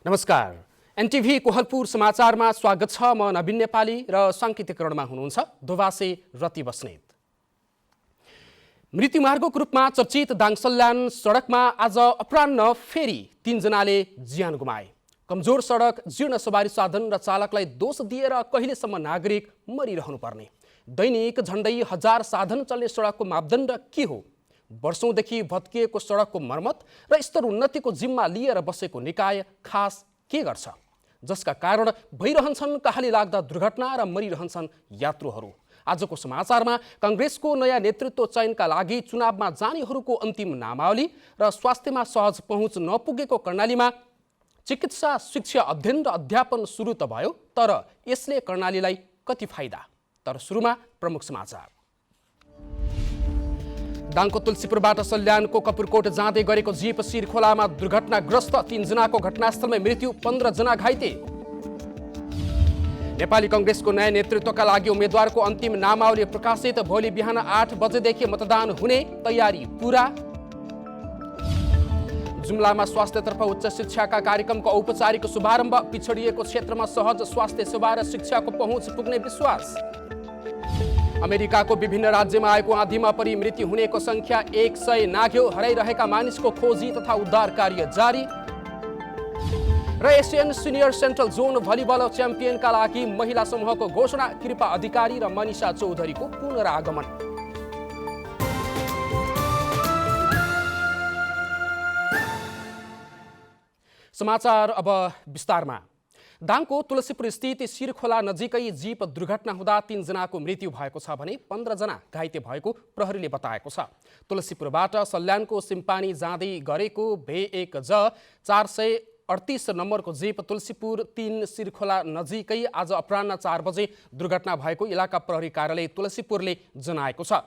नमस्कार। एनटिभी कोहलपुर समाचारमा स्वागत छ। म नवीन नेपाली र साङ्केतिकरणमा हुनुहुन्छ दोभासे रति बस्नेत। मृत्युमार्गको रूपमा चर्चित दाङसल्यान सडकमा आज अपराह्न फेरि 3 जनाले ज्यान गुमाए। कमजोर सडक, जीर्ण सवारी साधन र चालकलाई दोष दिएर कहिलेसम्म नागरिक मरिरहनु पर्ने? दैनिक झण्डै 1000 साधन चल्ने सडकको मापदण्ड के हो? वर्षौंदेखि भत्किएको सडकको मर्मत र स्तर उन्नतिको जिम्मा लिएर बसेको निकाय खास के गर्छ, जसका कारण भइरहन्छन् कहाली लाग्दा दुर्घटना र मरिरहन्छन् यात्रुहरू? आजको समाचारमा कांग्रेसको नयाँ नेतृत्व चयनका लागि चुनावमा जानेहरूको अन्तिम नामावली र स्वास्थ्यमा सहज पहुँच नपुगेको कर्णालीमा चिकित्सा शिक्षा अध्ययन र अध्यापन सुरु त भयो, तर यसले कर्णालीलाई कति फाइदा? तर सुरुमा प्रमुख समाचार। दाङको तुलसीपुरबाट सल्यानको कपुरकोट जाँदै गरेको जीप शिरखोलामा दुर्घटनाग्रस्त, 3 जनाको घटनास्थलमै मृत्यु, 15 जना घाइते। नेपाली कांग्रेसको नयाँ नेतृत्वका लागि उम्मेद्वारको अन्तिम नामावली प्रकाशित, भोलि बिहान 8 बजेदेखि मतदान हुने तयारी पूरा। जुम्लामा स्वास्थ्यतर्फ उच्च शिक्षाका कार्यक्रमको औपचारिक शुभारम्भ, पिछडिएको क्षेत्रमा सहज स्वास्थ्य सेवा र शिक्षाको पहुँच पुग्ने विश्वास। अमेरिकाको विभिन्न राज्यमा आएको आँधीमा परि मृत्यु हुनेको संख्या 100 नाघ्यो, हराइरहेका मानिसको खोजी तथा उद्धार कार्य जारी। र Asian senior central zone volleyball च्याम्पियनका लागि महिला समूहको घोषणा, कृपा अधिकारी र मनिषा चौधरीको पुनरागमन। समाचार अब विस्तारमा। दाङको तुलसीपुर स्थित शिरखोला नजिकै जीप दुर्घटना हुँदा 3 जनाको मृत्यु भएको छ भने 15 जना घाइते भएको प्रहरीले बताएको छ। तुलसीपुरबाट सल्यानको सिम्पानी जाँदै गरेको भे1 ज 438 नम्बरको जीप तुलसीपुर 3 शिरखोला नजिकै आज अपराह्न 4 बजे दुर्घटना भएको इलाका प्रहरी कार्यालय तुलसीपुरले जनाएको छ।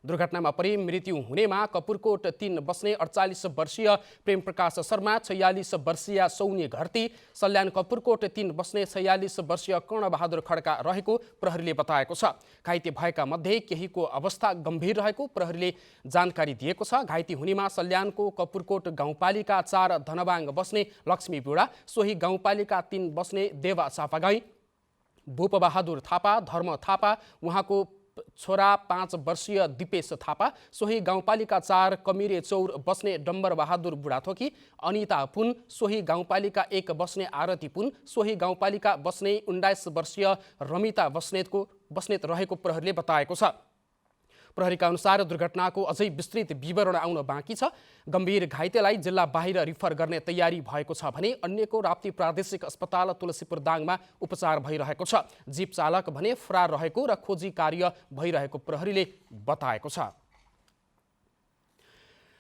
दुर्घटनामा परि मृत्यु हुनेमा कपुरकोट 3 बस्ने 48 वर्षीय प्रेम प्रकाश शर्मा, 46 वर्षीय सौनी घरती, सल्यान कपुरकोट 3 बस्ने 46 वर्षीय कर्णबहादुर खड्का रहेको प्रहरीले बताएको छ। घाइते भएका मध्ये केहीको अवस्था गम्भीर रहेको प्रहरीले जानकारी दिएको छ। घाइते हुनेमा सल्यानको कपुरकोट गाउँपालिका 4 धनबाङ बस्ने लक्ष्मी बुढा, सोही गाउँपालिका 3 बस्ने देवा चापागाई, भूपबहादुर थापा, धर्म थापा, उहाँको छोरा 5 वर्षीय दिपेश थापा, सोही गाउँपालिका 4 कमिरे चौर बस्ने डम्बर बहादुर बुढाथोकी, अनिता पुन, सोही गाउँपालिका 1 बस्ने आरती पुन, सोही गाउँपालिका बस्ने 19 वर्षीय रमिता बस्नेत रहेको प्रहरीले बताएको छ। प्रहरीका अनुसार दुर्घटनाको अझै विस्तृत विवरण आउन बाँकी छ। गम्भीर घाइतेलाई जिल्ला बाहिर रिफर गर्ने तयारी भएको छ भने अन्यको राप्ती प्रादेशिक अस्पताल तुलसीपुर दाङमा उपचार भइरहेको छ। जीप चालक भने फरार रहेको र खोजी कार्य भइरहेको प्रहरीले बताएको छ।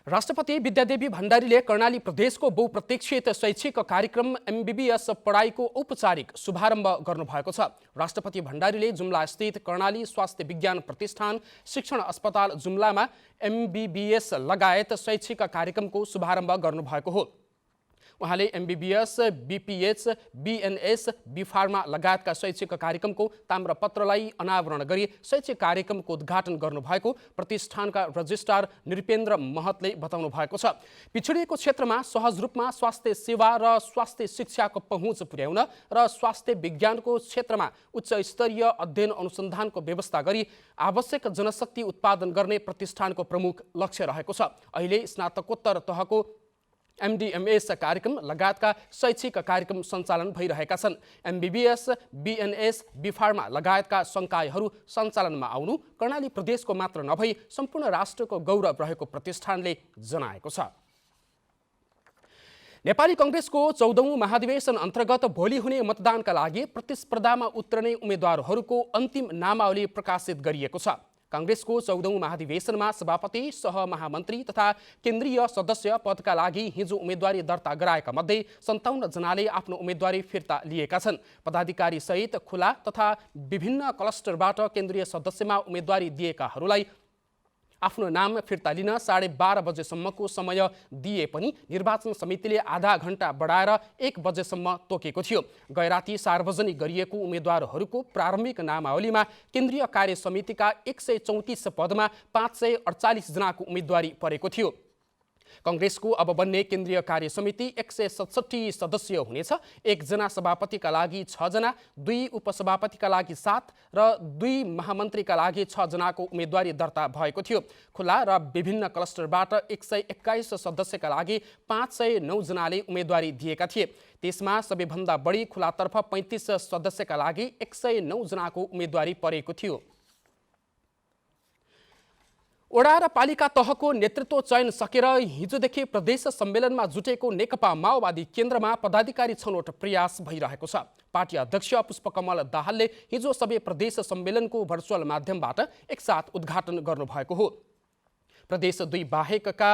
राष्ट्रपति विद्यादेवी भण्डारीले कर्णाली प्रदेशको बहुप्रतीक्षित शैक्षिक कार्यक्रम एमबीबीएस पढाइको औपचारिक शुभारम्भ गर्नुभएको छ। राष्ट्रपति भण्डारीले जुम्ला स्थित कर्णाली स्वास्थ्य विज्ञान प्रतिष्ठान शिक्षण अस्पताल जुम्लामा एमबीबीएस लगायत शैक्षिक कार्यक्रमको शुभारम्भ गर्नुभएको हो। उहाँले एमबीबीएस, बीपीएच, बीएनएस, बीफार्मा लगायतका शैक्षिक कार्यक्रमको ताम्रपत्रलाई अनावरण गरी शैक्षिक कार्यक्रमको उद्घाटन गर्नुभएको प्रतिष्ठानका रजिस्ट्रार नृपेन्द्र महतले बताउनु भएको छ। पिछडिएको क्षेत्रमा सहज रूपमा स्वास्थ्य सेवा र स्वास्थ्य शिक्षाको पहुँच पुर्याउन र स्वास्थ्य विज्ञानको क्षेत्रमा उच्च स्तरीय अध्ययन अनुसन्धानको व्यवस्था गरी आवश्यक जनशक्ति उत्पादन गर्ने प्रतिष्ठानको प्रमुख लक्ष्य रहेको छ। अहिले स्नातकोत्तर तहको एमडीएमएस कार्यक्रम लगायतका शैक्षिक कार्यक्रम सञ्चालन भइरहेका छन्। एमबीबीएस, बीएनएस, बीफार्मा लगायतका संकायहरू सञ्चालनमा आउनु कर्णाली प्रदेशको मात्र नभई सम्पूर्ण राष्ट्रको गौरव रहेको प्रतिष्ठानले जनाएको छ। नेपाली कांग्रेसको 14औं महाधिवेशन अन्तर्गत भोलि हुने मतदानका लागि प्रतिस्पर्धामा उत्रने उम्मेद्वारहरूको अन्तिम नामावली प्रकाशित गरिएको छ। कांग्रेसको 14औं महाधिवेशनमा सभापति, सहमहामन्त्री तथा केन्द्रीय सदस्य पदका लागि हिजो उम्मेदवारी दर्ता गराएका मध्ये 57 जनाले आफ्नो उम्मेदवारी फिर्ता लिएका छन्। पदाधिकारी सहित खुला तथा विभिन्न क्लस्टरबाट केन्द्रीय सदस्यमा उम्मेदवारी दिएकाहरूलाई आफ्नो नाम फिर्ता लिन 12:30 बजेसम्मको समय दिए पनि निर्वाचन समितिले आधा घण्टा बढाएर 1 बजेसम्म तोकेको थियो। गैराती सार्वजनिक गरिएको उम्मेद्वारहरूको प्रारम्भिक नामावलीमा केन्द्रीय कार्य समितिका 134 पदमा 548 जनाको उम्मेदवारी परेको थियो। कङ्ग्रेसको अब बन्ने केन्द्रीय कार्य समिति 167 सदस्यीय हुनेछ। 1 जना सभापतिका लागि 6 जना, 2 उपसभापतिका लागि 7 र 2 महामन्त्रीका लागि 6 जनाको उम्मेदवारी दर्ता भएको थियो। खुला र विभिन्न क्लस्टरबाट 121 सदस्यका लागि 509 जनाले उम्मेदवारी दिएका थिए। त्यसमा सबैभन्दा बढी खुलातर्फ 35 सदस्यका लागि 109 जनाको उम्मेदवारी परेको थियो। वडा र पालिका तहको नेतृत्व चयन सकेर हिजोदेखि प्रदेश सम्मेलनमा जुटेको नेकपा माओवादी केन्द्रमा पदाधिकारी छनौट प्रयास भइरहेको छ। पार्टी अध्यक्ष पुष्पकमल दाहालले हिजो सबै प्रदेश सम्मेलनको भर्चुअल माध्यमबाट एकसाथ उद्घाटन गर्नुभएको हो। प्रदेश 2 बाहेकका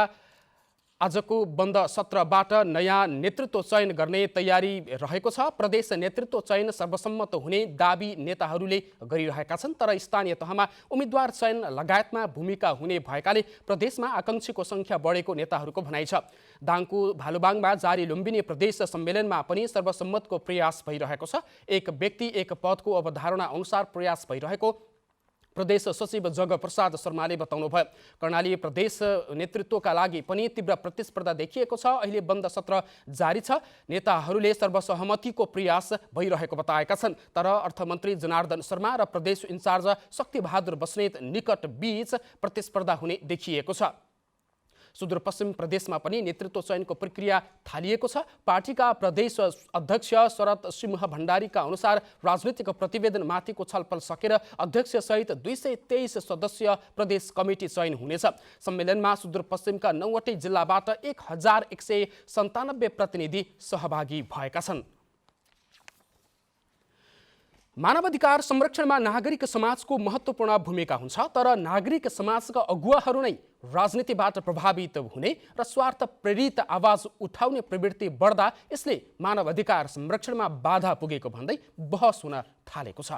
आजको बन्द सत्रबाट नयाँ नेतृत्व चयन गर्ने तयारी रहेको छ। प्रदेश नेतृत्व चयन सर्वसम्मत हुने दाबी नेताहरूले गरिरहेका छन्, तर स्थानीय तहमा उम्मेद्वार चयन लगायतमा भूमिका हुने भएकाले प्रदेशमा आकाङ्क्षीको सङ्ख्या बढेको नेताहरूको भनाइ छ। दाङको भालुबाङमा जारी लुम्बिनी प्रदेश सम्मेलनमा पनि सर्वसम्मतको प्रयास भइरहेको छ। एक व्यक्ति एक पदको अवधारणा अनुसार प्रयास भइरहेको प्रदेश सचिव जग प्रसाद शर्माले बताउनुभयो। कर्णाली प्रदेश नेतृत्वका लागि पनि तीव्र प्रतिस्पर्धा देखिएको छ। अहिले बन्द सत्र जारी छ। नेताहरूले सर्वसहमतिको प्रयास भइरहेको बताएका छन्, तर अर्थमन्त्री जनार्दन शर्मा र प्रदेश इन्चार्ज शक्तिबहादुर बस्नेत निकट बीच प्रतिस्पर्धा हुने देखिएको छ। सुदूरपश्चिम प्रदेशमा पनि नेतृत्व चयनको प्रक्रिया थालिएको छ। पार्टीका प्रदेश अध्यक्ष शरद सिंह भण्डारीका अनुसार राजनीतिक प्रतिवेदनमाथिको छलफल सकेर अध्यक्षसहित 223 सदस्यीय प्रदेश कमिटी चयन हुनेछ। सम्मेलनमा सुदूरपश्चिमका 9वटै जिल्लाबाट 1197 प्रतिनिधि सहभागी भएका छन्। मानवाधिकार संरक्षणमा नागरिक समाजको महत्त्वपूर्ण भूमिका हुन्छ, तर नागरिक समाजका अगुवाहरू नै राजनीतिबाट प्रभावित हुने र स्वार्थ प्रेरित आवाज उठाउने प्रवृत्ति बढ्दा यसले मानवाधिकार संरक्षणमा बाधा पुगेको भन्दै बहस हुन थालेको छ।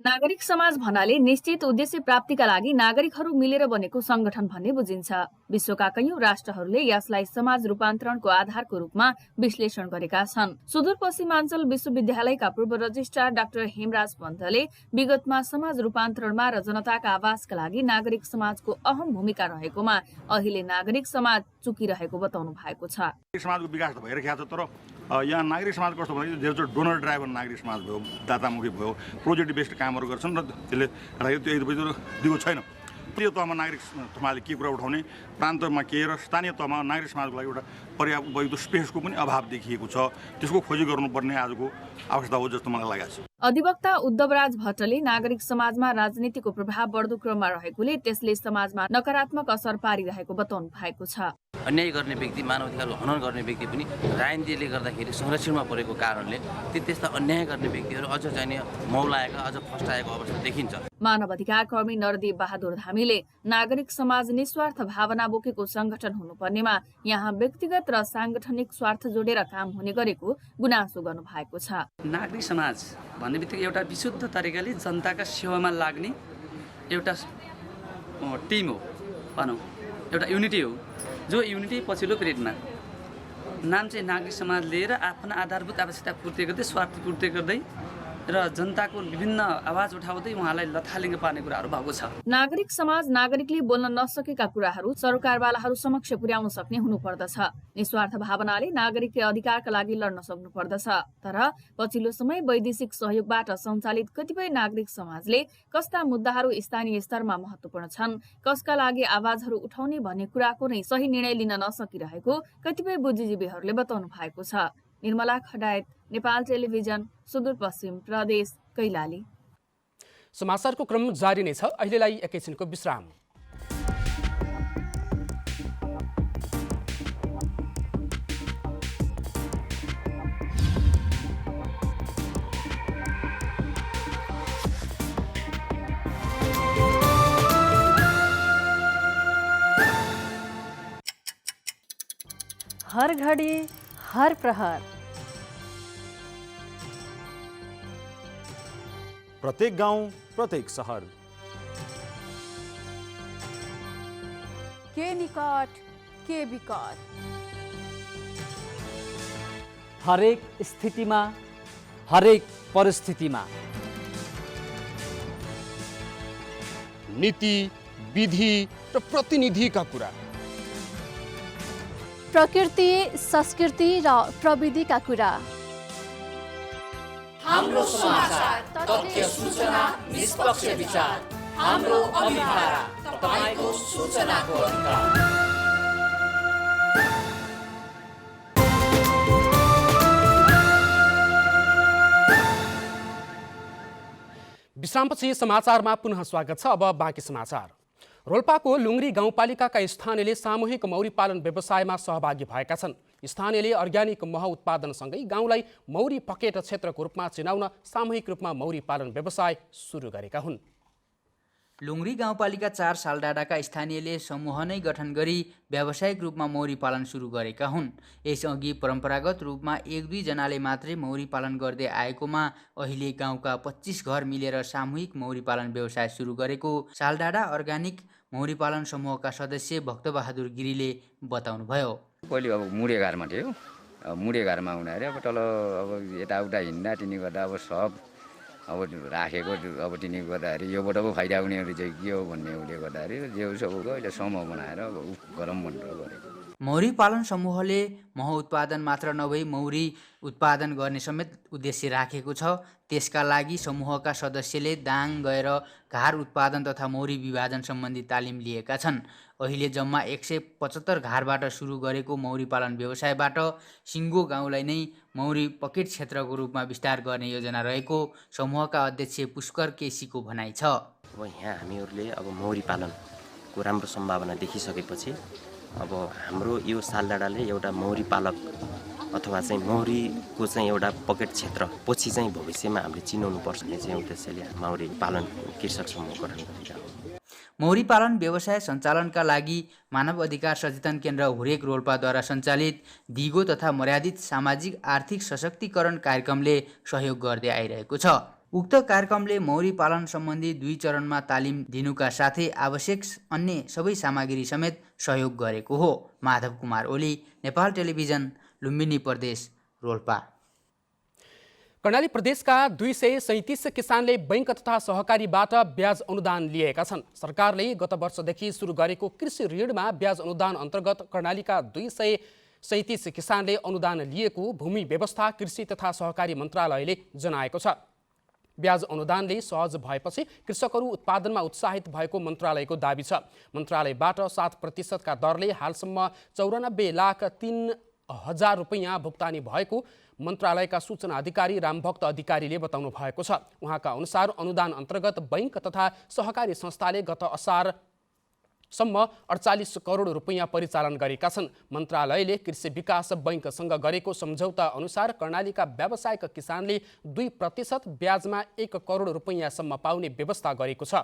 नागरिक समाज भन्नाले निश्चित उद्देश्य प्राप्तिका लागि नागरिकहरू मिलेर बनेको संगठन भन्ने बुझिन्छ। विश्वका कैयौं राष्ट्रहरूले यसलाई समाज रूपान्तरणको आधारको रूपमा विश्लेषण गरेका छन्। सुदूरपश्चिमाञ्चल विश्वविद्यालयका पूर्व रजिस्ट्रार डाक्टर हेमराज पन्तले विगतमा समाज रूपान्तरणमा र जनताका आवाजका लागि नागरिक समाजको अहम भूमिका रहेकोमा अहिले नागरिक समाज चुकिरहेको बताउनु भएको छ। समाजको विकास त भइरहेको छ, तर यहाँ नागरिक समाज कस्तो भने धेरै डोनर ड्राइभर नागरिक समाज भयो, दातामुखी भयो, प्रोजेक्ट बेस्ड कामहरू गर्छन् र त्यसले दिएको छैन। त्यो तहमा नागरिक समाजले के कुरा उठाउने, प्रान्तमा के र स्थानीय तहमा नागरिक समाजको लागि एउटा पर्याप्त उपयुक्त स्पेसको पनि अभाव देखिएको छ। त्यसको खोजी गर्नुपर्ने आजको आवश्यकता हो जस्तो मलाई लागेको छ। अधिवक्ता उद्धवराज भट्टले नागरिक समाजमा राजनीतिको प्रभाव बढ्दो क्रममा रहेकोले त्यसले समाजमा नकारात्मक असर पारिरहेको बताउनु भएको छ। अन्याय गर्ने व्यक्ति, मानवाधिकारको हनन गर्ने व्यक्ति पनि राजनीतिले गर्दाखेरि संरक्षणमा परेको कारणले त्यस्ता अन्याय गर्ने व्यक्तिहरू अझ चाहिँ मौलाएका, अझ फस्टाएको अवस्था देखिन्छ। मानवाधिकार कर्मी नरदेव बहादुर धामीले नागरिक समाज निस्वार्थ भावना बोकेको संगठन हुनुपर्नेमा यहाँ व्यक्तिगत र सांगठनिक स्वार्थ जोडेर काम हुने गरेको गुनासो गर्नु भएको छ। नागरिक समाज भन्ने बित्तिकै एउटा विशुद्ध तरिकाले जनताका सेवामा लाग्ने एउटा टिम हो, भनौँ एउटा युनिटी हो, जो युनिटी पछिल्लो पिरियडमा नाम चाहिँ नागरिक समाज लिएर आफ्ना आधारभूत आवश्यकता पूर्ति गर्दै, स्वार्थ पूर्ति गर्दै र जनताको विभिन्न आवाज उठाउँदै उहाँलाई लथालिङ्ग पार्ने कुराहरू भएको छ। नागरिक समाज नागरिकले बोल्न नसकेका कुराहरू सरकारवालाहरू समक्ष पुर्याउन सक्ने हुनुपर्दछ। निस्वार्थ भावनाले नागरिकले अधिकारका लागि लड्न सक्नुपर्दछ। तर पछिल्लो समय वैदेशिक सहयोगबाट सञ्चालित कतिपय नागरिक समाजले कस्ता मुद्दाहरू स्थानीय स्तरमा महत्त्वपूर्ण छन्, कसका लागि आवाजहरू उठाउने भन्ने कुराको नै सही निर्णय लिन नसकिरहेको कतिपय बुद्धिजीवीहरूले बताउनु भएको छ। निर्मला खडायत, नेपाल टेलिभिजन, सुदूरपश्चिम प्रदेश, कैलाली। समाचारको क्रम जारी नै छ। अहिलेलाई एकैछिनको विश्राम। हर घडी हर प्रहर, प्रत्येक गाउँ, प्रत्येक सहर, के निकट के विकट, हरेक स्थितिमा, हरेक परिस्थितिमा नीति विधि र प्रतिनिधिका कुरा। प्रकृति, संस्कृति र प्रविधिका कुरा। हाम्रो समाचार, तथ्य, सूचना, निष्पक्ष विचार। हाम्रो अभिभारा, तपाईको सूचनाको अधिकार। विश्रामपछि समाचारमा पुनः स्वागत छ। अब बाँकी समाचार। रोल्पाको लुङ्ग्री गाउँपालिकाका स्थानीयले सामूहिक मौरी पालन व्यवसायमा सहभागी भएका छन्। स्थानीयले अर्ग्यानिक मह उत्पादनसँगै गाउँलाई मौरी पकेट क्षेत्रको रूपमा चिनाउन सामूहिक रूपमा मौरी पालन व्यवसाय सुरु गरेका हुन्। लुङ्ग्री गाउँपालिका 4 सालडाँडाका स्थानीयले समूह नै गठन गरी व्यावसायिक रूपमा मौरी पालन सुरु गरेका हुन्। यसअघि परम्परागत रूपमा 1-2 जनाले मात्रै मौरी पालन गर्दै आएकोमा अहिले गाउँका 25 घर मिलेर सामूहिक मौरी पालन व्यवसाय सुरु गरेको सालडाँडा अर्ग्यानिक मौरी पालन समूहका सदस्य भक्तबहादुर गिरीले बताउनुभयो। पहिले अब मुडे घरमा थियो, मुडे घरमा हुँदाखेरि अब तल अब यताउता हिँड्दा तिनी गर्दा अब सब अब राखेको अब तिनी गर्दाखेरि योबाट पो फाइदा हुनेहरू चाहिँ के हो भन्ने उसले गर्दाखेरि जे सबको अहिले समूह बनाएर अब गरौँ भनेर गरेको। मौरी पालन समूहले मह उत्पादन मात्र नभई मौरी उत्पादन गर्ने समेत उद्देश्य राखेको छ। त्यसका लागि समूहका सदस्यले दाङ गएर घार उत्पादन तथा मौरी विभाजन सम्बन्धी तालिम लिएका छन्। अहिले जम्मा 175 घारबाट सुरु गरेको मौरी पालन व्यवसायबाट सिङ्गो गाउँलाई नै मौरी पकेट क्षेत्रको रूपमा विस्तार गर्ने योजना रहेको समूहका अध्यक्ष पुष्कर केसीको भनाइ छ। अब यहाँ हामीहरूले अब मौरी पालनको राम्रो सम्भावना देखिसकेपछि अब हाम्रो यो सालडाँडाले एउटा मौरी पालक अथवा चाहिँ मौरीको चाहिँ एउटा पकेट क्षेत्र पछि चाहिँ भविष्यमा हामीले चिनाउनु पर्छ भन्ने चाहिँ उद्देश्यले मौरी पालन कृषक समूह गठन गरिरहेको हो। मौरी पालन व्यवसाय सञ्चालनका लागि मानव अधिकार सचेतन केन्द्र हुरेक रोल्पाद्वारा सञ्चालित दिगो तथा मर्यादित सामाजिक आर्थिक सशक्तिकरण कार्यक्रमले सहयोग गर्दै आइरहेको छ। उक्त कार्यक्रमले मौरी पालन सम्बन्धी 2 चरणमा तालिम दिनुका साथै आवश्यक अन्य सबै सामग्री समेत सहयोग गरेको हो। माधव कुमार ओली, नेपाल टेलिभिजन, लुम्बिनी प्रदेश, रोल्पा। कर्णाली प्रदेशका 237 किसानले बैंक तथा सहकारीबाट ब्याज अनुदान लिएका छन्। सरकारले गत वर्षदेखि सुरु गरेको कृषि ऋणमा ब्याज अनुदान अन्तर्गत कर्णालीका 237 किसानले अनुदान लिएको भूमि व्यवस्था, कृषि तथा सहकारी मन्त्रालयले जनाएको छ। ब्याज अनुदानले सहज भएपछि कृषकहरू उत्पादनमा उत्साहित भएको मन्त्रालयको दाबी छ। मन्त्रालयबाट 7% का दरले हालसम्म 94,03,000 रुपैयाँ भुक्तानी भएको मन्त्रालयका सूचना अधिकारी रामभक्त अधिकारीले बताउनु भएको छ। उहाँका अनुसार अनुदान अन्तर्गत बैंक तथा सहकारी संस्थाले गत असारसम्म 48 करोड रुपैयाँ परिचालन गरेका छन्। मन्त्रालयले कृषि विकास बैंकसँग गरेको सम्झौता अनुसार कर्णालीका व्यावसायिक किसानले 2% ब्याजमा 1 करोड रुपैयाँसम्म पाउने व्यवस्था गरेको छ।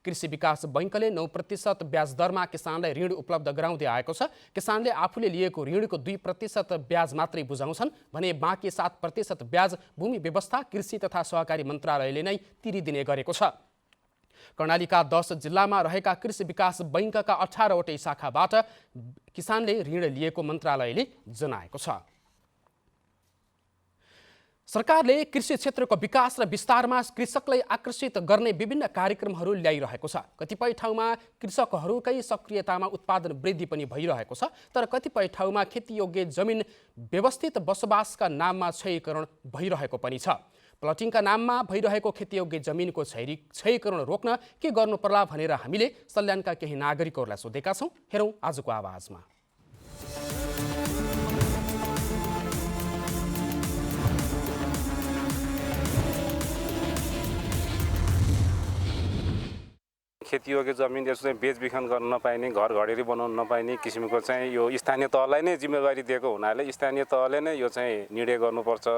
कृषि विकास बैंकले 9% ब्याज दरमा किसानलाई ऋण उपलब्ध गराउँदै आएको छ। किसानले आफूले लिएको ऋणको 2% ब्याज मात्रै बुझाउँछन् भने बाँकी 7% ब्याज भूमि व्यवस्था, कृषि तथा सहकारी मन्त्रालयले नै तिरिदिने गरेको छ। कर्णालीका 10 जिल्लामा रहेका कृषि विकास बैंकका 18वटै शाखाबाट किसानले ऋण लिएको मन्त्रालयले जनाएको छ। सरकारले कृषि क्षेत्रको विकास र विस्तारमा कृषकलाई आकर्षित गर्ने विभिन्न कार्यक्रमहरू ल्याइरहेको छ। कतिपय ठाउँमा कृषकहरूकै सक्रियतामा उत्पादन वृद्धि पनि भइरहेको छ, तर कतिपय ठाउँमा खेतीयोग्य जमिन व्यवस्थित बसोबासका नाममा क्षयीकरण भइरहेको पनि छ। प्लटिङका नाममा भइरहेको खेतीयोग्य जमिनको क्षयीकरण रोक्न के गर्नु पर्ला भनेर हामीले सल्यानका केही नागरिकहरूलाई सोधेका छौँ। हेरौँ आजको आवाजमा। खेतीयोग्य जमिन यसो चाहिँ बेचबिखन गर्न नपाइने, घर घडेरी बनाउन नपाइने किसिमको चाहिँ यो स्थानीय तहलाई नै जिम्मेवारी दिएको हुनाले स्थानीय तहले नै यो चाहिँ निर्णय गर्नुपर्छ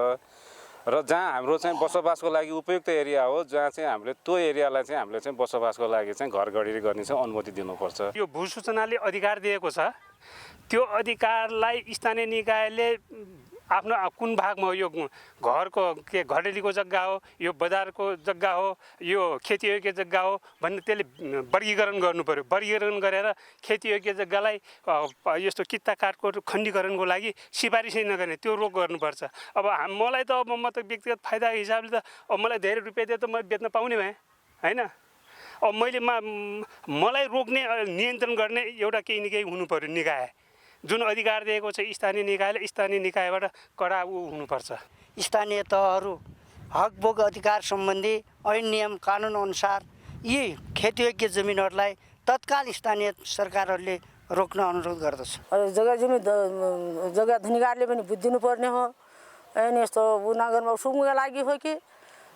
र जहाँ हाम्रो चाहिँ बसोबासको लागि उपयुक्त एरिया हो, जहाँ चाहिँ हामीले त्यो एरियालाई चाहिँ हामीले चाहिँ बसोबासको लागि चाहिँ घर घडेरी गर्ने चाहिँ अनुमति दिनुपर्छ। यो भूसूचनाले अधिकार दिएको छ, त्यो अधिकारलाई स्थानीय निकायले आफ्नो कुन भागमा यो घरको के घडेरीको जग्गा हो, यो बजारको जग्गा हो, यो खेतीयोग्य जग्गा हो भन्ने त्यसले वर्गीकरण गर्नु पर्यो। वर्गीकरण गरेर खेतीयोग्य जग्गालाई यस्तो कित्ता काठको खण्डीकरणको लागि सिफारिसै नगर्ने त्यो रोक गर्नुपर्छ। अब मलाई त म त व्यक्तिगत फाइदा हिसाबले त अब मलाई धेरै रुपियाँ दिए त म बेच्न पाउने भएँ हैन। अब मैले मलाई रोक्ने नियन्त्रण गर्ने एउटा केही न केही हुनु पर्यो निकाय जुन अधिकार दिएको छ स्थानीय निकायले स्थानीय निकायबाट कडा हुनुपर्छ। स्थानीय तहहरू हकभोग अधिकार सम्बन्धी ऐन नियम कानुन अनुसार यी खेतीयोग्य जमिनहरूलाई तत्काल स्थानीय सरकारहरूले रोक्न अनुरोध गर्दछ। जग्गा जमिन जग्गा धनीकारले पनि बुझिदिनु पर्ने हो। अनि यस्तो नगरमा सुकुमका लागि हो कि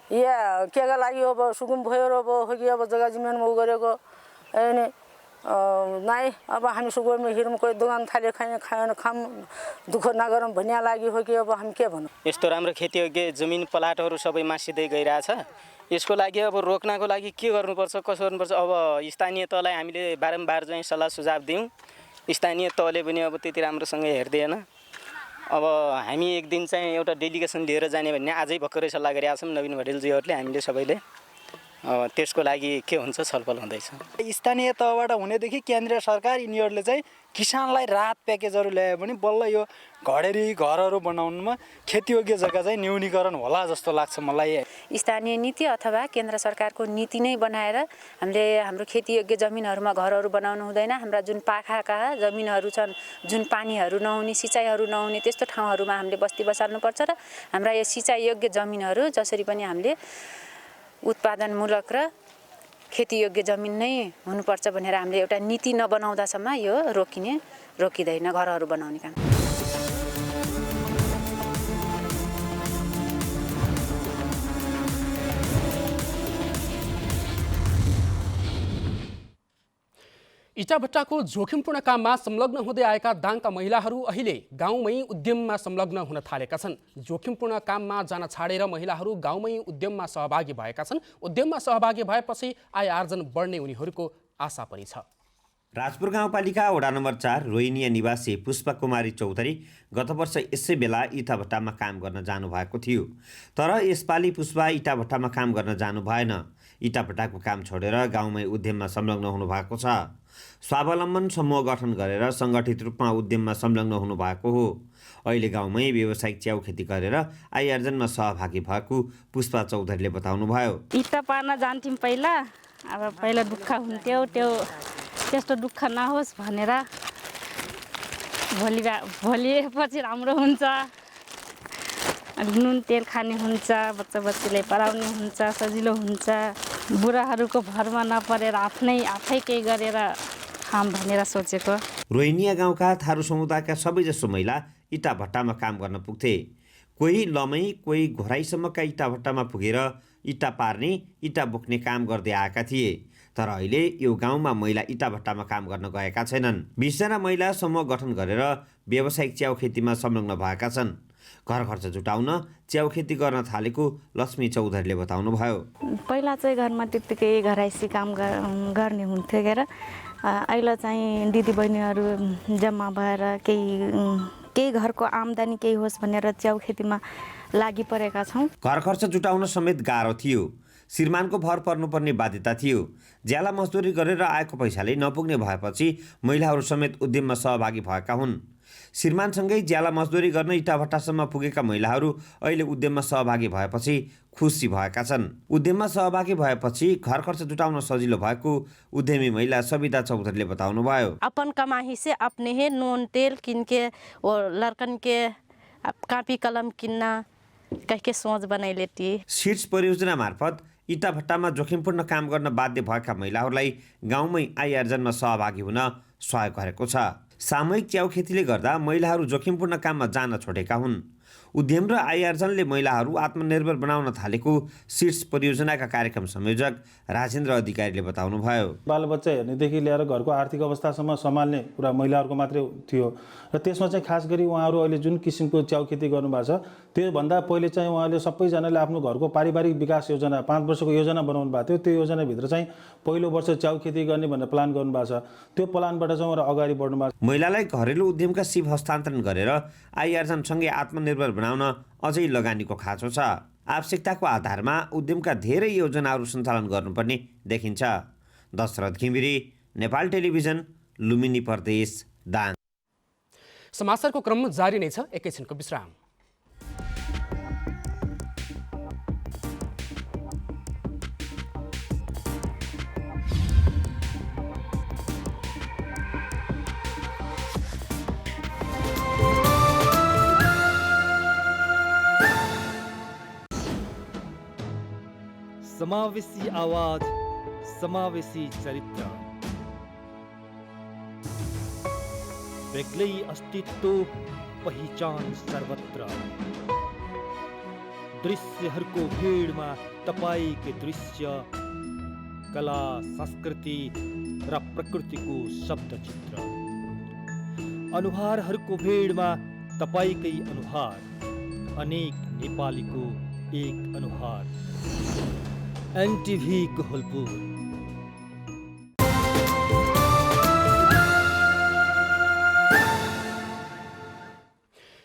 या केका लागि अब सुकुम भयो र हो कि अब जग्गा जमिनमा उ गरेको अनि नाइ अब हामी सुकुममा हिँड्नु कोही दोकान थाले खाएन खाम दुःख नगरौँ भन्ने लागि हो कि अब हामी के भनौँ। यस्तो राम्रो खेतीयोग्य जमिन प्लाटहरू सबै मासिँदै गइरहेछ। यसको लागि अब रोक्नको लागि के गर्नुपर्छ कसो गर्नुपर्छ अब स्थानीय तहलाई हामीले बारम्बार चाहिँ सल्लाह सुझाव दियौँ। स्थानीय तहले पनि अब त्यति राम्रोसँग हेर्दैन। अब हामी एक दिन चाहिँ एउटा डेलिगेसन लिएर जाने भन्ने आजै भर्खरै सल्लाह गरिरहेका छौँ नवीन भट्टराईज्यूहरूले हामीले सबैले। त्यसको लागि के हुन्छ छलफल हुँदैछ। स्थानीय तहबाट हुनेदेखि केन्द्रीय सरकार यिनीहरूले चाहिँ किसानलाई राहत प्याकेजहरू ल्यायो भने बल्ल यो घडेरी घरहरू बनाउनुमा खेतीयोग्य जग्गा चाहिँ न्यूनीकरण होला जस्तो लाग्छ मलाई। स्थानीय नीति अथवा केन्द्र सरकारको नीति नै बनाएर हामीले हाम्रो खेतीयोग्य जमिनहरूमा घरहरू बनाउनु हुँदैन। हाम्रा जुन पाखाका जमिनहरू छन् जुन पानीहरू नहुने सिँचाइहरू नहुने त्यस्तो ठाउँहरूमा हामीले बस्ती बसाल्नुपर्छ र हाम्रा यो सिँचाइयोग्य जमिनहरू जसरी पनि हामीले उत्पादनमूलक र खेतीयोग्य जमिन नै हुनुपर्छ भनेर हामीले एउटा नीति नबनाउँदासम्म यो रोकिँदैन घरहरू बनाउने काम। इटाभट्टाको जोखिमपूर्ण काममा संलग्न हुँदै आएका दाङका महिलाहरू अहिले गाउँमै उद्यममा संलग्न हुन थालेका छन्। जोखिमपूर्ण काममा जान छाडेर महिलाहरू गाउँमै उद्यममा सहभागी भएका छन्। उद्यममा सहभागी भएपछि आय आर्जन बढ्ने उनीहरूको आशा पनि छ। राजपुर गाउँपालिका वडा नम्बर 4 रोहिनिया निवासी पुष्पा कुमारी चौधरी गत वर्ष यसै बेला इटाभट्टामा काम गर्न जानुभएको थियो। तर यसपालि पुष्पा इटाभट्टामा काम गर्न जानु भएन। इटाभट्टाको काम छोडेर गाउँमै उद्यममा संलग्न हुनुभएको छ। स्वावलम्बन समूह गठन गरेर सङ्गठित रूपमा उद्यममा संलग्न हुनुभएको हो। अहिले गाउँमै व्यावसायिक च्याउ खेती गरेर आय आर्जनमा सहभागी भएको पुष्पा चौधरीले बताउनुभयो। इटा पार्न जान्थ्यौँ पहिला, अब पहिला दुःख हुन्थ्यो, त्यस्तो दुःख नहोस् भनेर भोलिपछि राम्रो हुन्छ, नुन तेल खाने हुन्छ, बच्चा बच्चीलाई पढाउने हुन्छ, सजिलो हुन्छ, बुढाहरूको भरमा नपरेर आफै केही गरेर खाम भनेर सोचेको। रोहिनिया गाउँका थारू समुदायका सबैजसो महिला इटाभट्टामा काम गर्न पुग्थे। कोही लमै कोही घोराइसम्मका इटाभट्टामा पुगेर इटा पार्ने इटा बोक्ने काम गर्दै आएका थिए। तर अहिले यो गाउँमा महिला इटाभट्टामा काम गर्न गएका छैनन्। 20 जना महिला समूह गठन गरेर व्यावसायिक च्याउ खेतीमा संलग्न भएका छन्। घर खर्च जुटाउन च्याउ खेती गर्न थालेको लक्ष्मी चौधरीले बताउनुभयो। पहिला चाहिँ घरमा त्यत्तिकै घराइसी काम गर्ने हुन्थ्यो के र अहिले चाहिँ दिदीबहिनीहरू जम्मा भएर केही घरको आम्दानी केही होस् भनेर च्याउ खेतीमा लागि परेका छौँ। घर खर्च जुटाउन समेत गाह्रो थियो। श्रीमानको भर पर्नुपर्ने बाध्यता थियो। ज्याला मजदुरी गरेर आएको पैसाले नपुग्ने भएपछि महिलाहरू समेत उद्यममा सहभागी भएका हुन्। श्रीमानसँगै ज्याला मजदुरी गर्न इटाभट्टासम्म पुगेका महिलाहरू अहिले उद्यममा सहभागी भएपछि खुसी भएका छन्। उद्यममा सहभागी भएपछि घर खर्च जुटाउन सजिलो भएको उद्यमी महिला सविता चौधरीले बताउनुभयो। अपन कमाई से अपने ही नून तेल किन के और लड़कन के कापी कलम किन्ना कह के सोच बनाई लेती। सीड्स परियोजना मार्फत इटाभट्टामा जोखिमपूर्ण काम गर्न बाध्य भएका महिलाहरूलाई गाउँमै आय आर्जनमा सहभागी हुन सहयोग गरेको छ। सामूहिक च्याउ खेतीले गर्दा महिलाहरू जोखिमपूर्ण काममा जान छोडेका हुन्। उद्यम र आय आर्जनले महिलाहरू आत्मनिर्भर बनाउन थालेको सीड्स परियोजनाका कार्यक्रम संयोजक राजेन्द्र अधिकारीले बताउनुभयो। बालबच्चा हेर्नेदेखि लिएर घरको आर्थिक अवस्थासम्म सम्हाल्ने कुरा महिलाहरूको मात्रै थियो र त्यसमा चाहिँ खास गरी उहाँहरू अहिले जुन किसिमको च्याउ खेती गर्नुभएको छ त्योभन्दा पहिले चाहिँ उहाँले सबैजनाले आफ्नो घरको पारिवारिक विकास योजना 5 वर्षको योजना बनाउनु भएको थियो। त्यो योजनाभित्र चाहिँ पहिलो वर्ष च्याउ खेती गर्ने भनेर प्लान गर्नुभएको छ। त्यो प्लानबाट चाहिँ उहाँहरू अगाडि बढ्नु भएको छ। महिलालाई घरेलु उद्यमका सिप हस्तान्तरण गरेर आय आर्जनसँगै आत्मनिर्भर बनाउन अझै लगानीको खाँचो छ। आवश्यकताको आधारमा उद्यमका धेरै योजनाहरू सञ्चालन गर्नुपर्ने देखिन्छ। दशरथ घिमिरे, नेपाल टेलिभिजन, लुम्बिनी प्रदेश, दाङ। समाचारको क्रम जारी नै छ, एकैछिनको विश्राम। समावेशी आवाज, समावेशी चरित्र, बेग्लै अस्तित्व, पहिचान सर्वत्र। दृश्यहरूको भिडमा तपाईकै दृश्य, कला, संस्कृति र प्रकृतिको शब्दचित्र। अनुहारहरूको भिडमा तपाईकै अनुहार, अनेक नेपालीको एक अनुहार। एनटिभी कोहलपुर।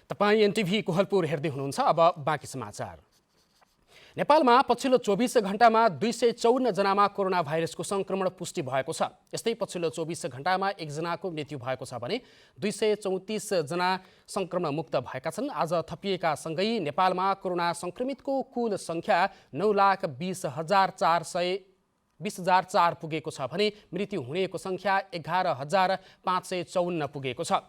तपाईँ एनटिभी कोहलपुर हेर्दै हुनुहुन्छ। अब बाँकी समाचार। नेपालमा पछिल्लो 24 घण्टामा 254 जनामा कोरोना भाइरसको संक्रमण पुष्टि भएको छ। यस्तै पछिल्लो 24 घण्टामा 1 जनाको मृत्यु भएको छ भने 234 जना संक्रमण मुक्त भएका छन्। आज थपिएका सँगै नेपालमा कोरोना संक्रमितको कुल संख्या 9,20,400 पुगेको छ भने मृत्यु हुनेको संख्या 11,554 पुगेको छ।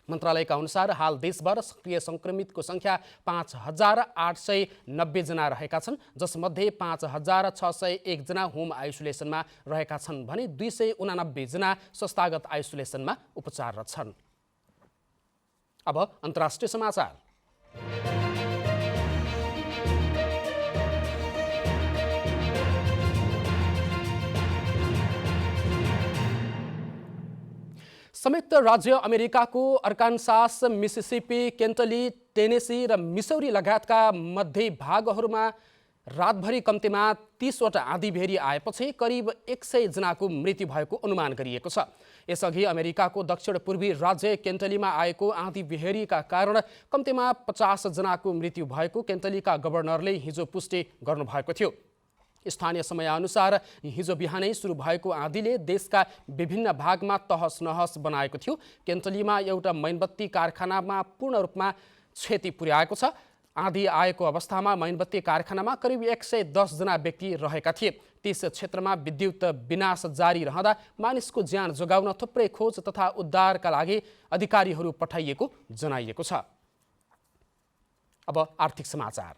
मन्त्रालयका अनुसार हाल देशभर सक्रिय संक्रमितको संख्या 5,890 जना रहेका छन्, जसमध्ये 5,601 जना होम आइसोलेसनमा रहेका छन् भने 289 जना संस्थागत आइसोलेसनमा उपचाररत छन्। अब अन्तर्राष्ट्रिय समाचार। संयुक्त राज्य अमेरिकाको अर्कान्सास, मिसिसिपी, केन्टली, टेनेसी र मिसौरी लगायतका मध्य भागहरूमा रातभरि कम्तीमा 30वटा आँधीबेहरी आएपछि करिब 100 जनाको मृत्यु भएको अनुमान गरिएको छ। यसअघि अमेरिकाको दक्षिण पूर्वी राज्य केन्टलीमा आएको आँधीबेहरीका कारण कम्तीमा 50 जनाको मृत्यु भएको केन्टलीका गभर्नरले हिजो पुष्टि गर्नुभएको थियो। स्थानीय समयअनुसार हिजो बिहानै सुरु भएको आँधीले देशका विभिन्न भागमा तहस नहस बनाएको थियो। केन्टलीमा एउटा मैनबत्ती कारखानामा पूर्ण रूपमा क्षति पुर्याएको छ। आँधी आएको अवस्थामा मैनबत्ती कारखानामा करिब 110 जना व्यक्ति रहेका थिए। त्यस क्षेत्रमा विद्युत विनाश जारी रहँदा मानिसको ज्यान जोगाउन थुप्रै खोज तथा उद्धारका लागि अधिकारीहरू पठाइएको जनाइएको छ। अब आर्थिक समाचार।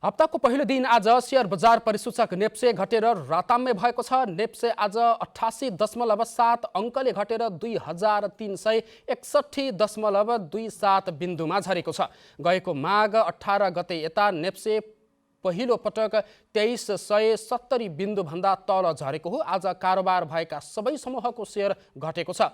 हप्ताको पहिलो दिन आज शेयर बजार परिसूचक नेप्से घटेर राताम्य भएको छ। नेप्से आज 88.7 अङ्कले घटेर 2361.27 बिन्दुमा झरेको छ। गएको माघ 18 गते यता नेप्से पहिलो पटक 2370 बिन्दुभन्दा तल झरेको हो। आज कारोबार भएका सबै समूहको शेयर घटेको छ।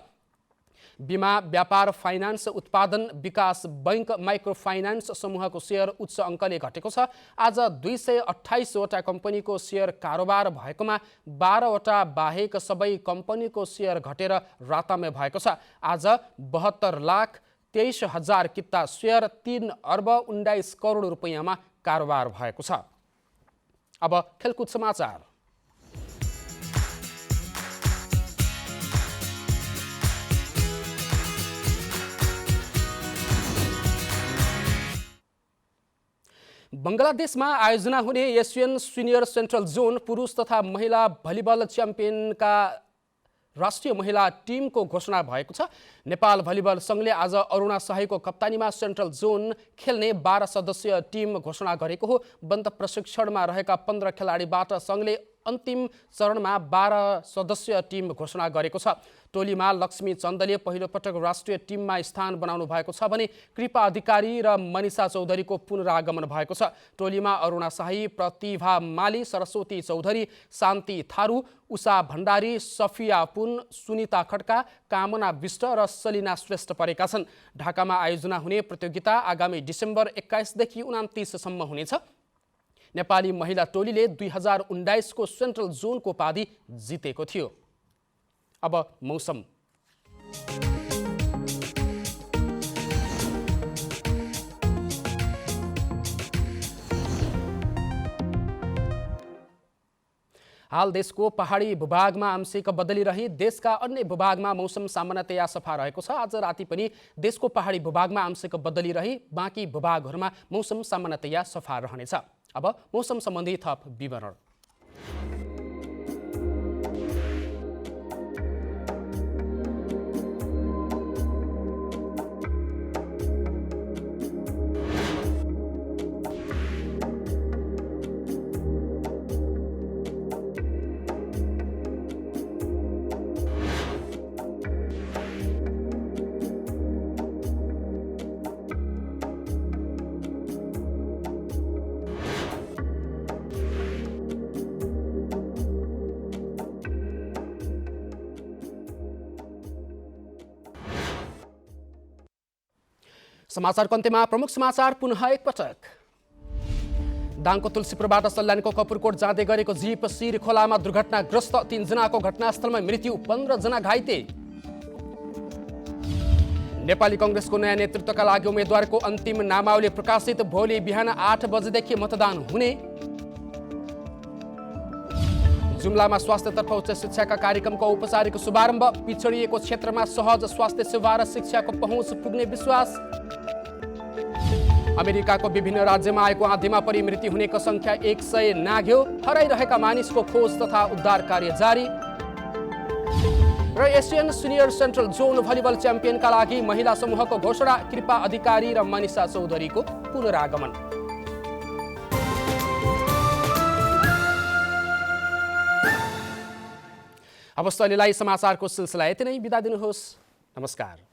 बिमा, व्यापार, फाइनान्स, उत्पादन विकास बैंक, माइक्रो फाइनान्स समूहको शेयर उच्च अङ्कले घटेको छ। आज 228वटा कम्पनीको शेयर कारोबार भएकोमा 12वटा बाहेक सबै कम्पनीको शेयर घटेर राताम्य भएको छ। आज 72,23,000 किता शेयर 3 अर्ब 19 करोड रुपैयाँमा कारोबार भएको छ। अब खेलकुद समाचार। बङ्गलादेशमा आयोजना हुने एसियन सिनियर सेन्ट्रल जोन पुरुष तथा महिला भलिबल च्याम्पियनका राष्ट्रिय महिला टिमको घोषणा भएको छ। नेपाल भलिबल सङ्घले आज अरुणा शाहीको कप्तानीमा सेन्ट्रल जोन खेल्ने 12 सदस्यीय टिम घोषणा गरेको हो। बन्द प्रशिक्षणमा रहेका 15 खेलाडीबाट सङ्घले अन्तिम चरणमा 12 सदस्यीय टिम घोषणा गरेको छ। टोलीमा लक्ष्मी चन्दले पहिलो पटक राष्ट्रिय टिममा स्थान बनाउनु भएको छ भने कृपा अधिकारी र मनिषा चौधरीको पुनरागमन भएको छ। टोलीमा अरुणा शाही, प्रतिभा माली, सरस्वती चौधरी, शान्ति थारू, उषा भण्डारी, सफिया पुन, सुनिता खड्का, कामना विष्ट र सलिना श्रेष्ठ परेका छन्। ढाकामा आयोजना हुने प्रतियोगिता आगामी डिसेम्बर 21 देखि 29 सम्म हुनेछ। नेपाली महिला टोलीले 2019 को सेन्ट्रल जोनको उपाधि जितेको थियो। अब मौसम। हाल देशको पहाडी भूभागमा आंशिक बदली रही देशका अन्य भूभागमा मौसम सामान्यतया सफा रहेको छ। आज राति पनि देशको पहाडी भूभागमा आंशिक बदली रही बाँकी भूभागहरूमा मौसम सामान्यतया सफा रहनेछ। अब मौसम सम्बन्धी थप विवरण। समाचारको अन्त्यमा प्रमुख समाचार पुनः एकपटक। दाङको तुलसीपुरबाट सल्यानको कपुरकोट जाँदै गरेको जीप शिर खोलामा दुर्घटनाग्रस्त, 3 जनाको घटनास्थलमा मृत्यु, 15 जना घाइते। नेपाली कांग्रेसको नयाँ नेतृत्वका लागि उम्मेद्वारको अन्तिम नामावली प्रकाशित, भोलि बिहान 8 बजेदेखि मतदान हुने। जुम्लामा स्वास्थ्यतर्फ उच्च शिक्षाका कार्यक्रमको औपचारिक शुभारम्भ, पिछडिएको क्षेत्रमा सहज स्वास्थ्य सेवा र शिक्षाको पहुँच पुग्ने विश्वास। अमेरिकाको विभिन्न राज्यमा आएको आँधीमा परि मृत्यु हुनेको संख्या 100 नाघ्यो, हराइरहेका मानिसको खोज तथा उद्धार कार्य जारी। र Asian senior central zone volleyball च्याम्पियनका लागि महिला समूहको घोषणा, कृपा अधिकारी र मनिषा चौधरीको पुनरागमन। अवस्था अहिलेलाई समाचारको सिलसिला यति नै, बिदा दिनुहोस्, नमस्कार।